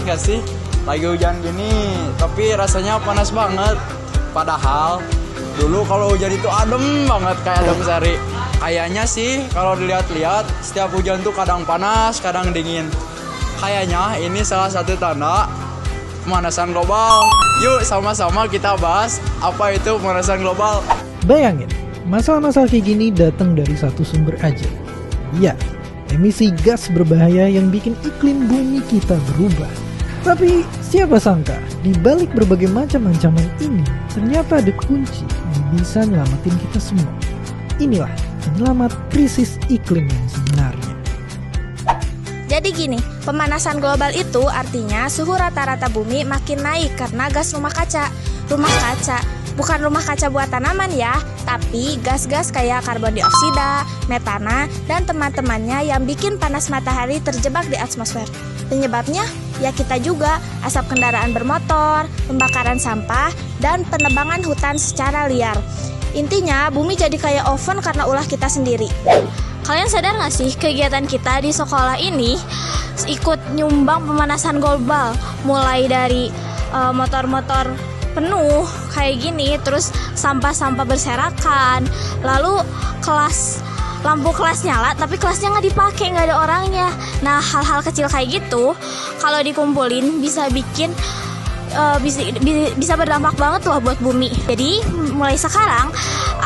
banget gak sih? Lagi hujan gini, tapi rasanya panas banget. Padahal dulu kalau hujan itu adem banget kayak adem sari. Kayaknya sih kalau dilihat-lihat setiap hujan tuh kadang panas, kadang dingin. Kayaknya ini salah satu tanda pemanasan global. Yuk sama-sama kita bahas apa itu pemanasan global. Bayangin, masalah-masalah kayak gini datang dari satu sumber aja. Ya, emisi gas berbahaya yang bikin iklim bumi kita berubah. Tapi siapa sangka di balik berbagai macam ancaman ini ternyata ada kunci yang bisa nyelamatin kita semua. Inilah penyelamat krisis iklim yang sebenarnya. Jadi gini, pemanasan global itu artinya suhu rata-rata bumi makin naik karena gas rumah kaca. Rumah kaca, bukan rumah kaca buat tanaman ya, tapi gas-gas kayak karbon dioksida, metana, dan teman-temannya yang bikin panas matahari terjebak di atmosfer. Penyebabnya ya kita juga, asap kendaraan bermotor, pembakaran sampah, dan penebangan hutan secara liar. Intinya bumi jadi kayak oven karena ulah kita sendiri. Kalian sadar gak sih kegiatan kita di sekolah ini ikut nyumbang pemanasan global? Mulai dari motor-motor penuh kayak gini, terus sampah-sampah berserakan, lalu lampu kelas nyala tapi kelasnya nggak dipakai, nggak ada orangnya. Nah, hal-hal kecil kayak gitu kalau dikumpulin bisa bikin bisa berdampak banget loh buat bumi. Jadi mulai sekarang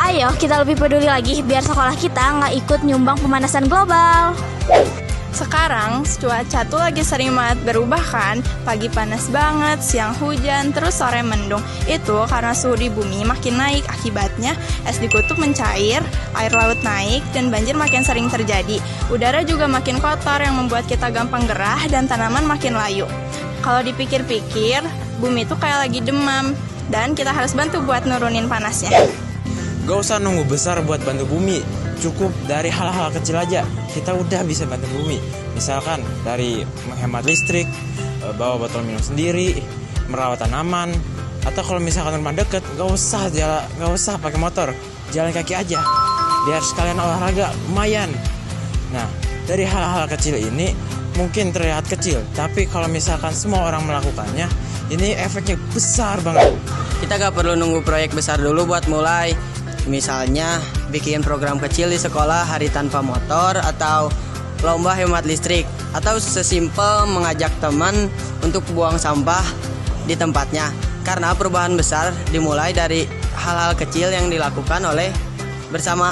ayo kita lebih peduli lagi biar sekolah kita nggak ikut nyumbang pemanasan global. Sekarang cuaca tuh lagi sering banget berubah kan. Pagi panas banget, siang hujan, terus sore mendung. Itu karena suhu di bumi makin naik. Akibatnya es di kutub mencair, air laut naik, dan banjir makin sering terjadi. Udara juga makin kotor yang membuat kita gampang gerah dan tanaman makin layu. Kalau dipikir-pikir, bumi itu kayak lagi demam. Dan kita harus bantu buat nurunin panasnya. Gak usah nunggu besar buat bantu bumi. Cukup dari hal-hal kecil aja kita udah bisa bantu bumi. Misalkan dari menghemat listrik, bawa botol minum sendiri, merawat tanaman, atau kalau misalkan rumah deket gak usah pakai motor, jalan kaki aja biar sekalian olahraga lumayan. Nah, dari hal-hal kecil ini mungkin terlihat kecil, tapi kalau misalkan semua orang melakukannya, ini efeknya besar banget. Kita gak perlu nunggu proyek besar dulu buat mulai. Misalnya bikin program kecil di sekolah, hari tanpa motor, atau lomba hemat listrik, atau sesimpel mengajak teman untuk buang sampah di tempatnya. Karena perubahan besar dimulai dari hal-hal kecil yang dilakukan oleh bersama.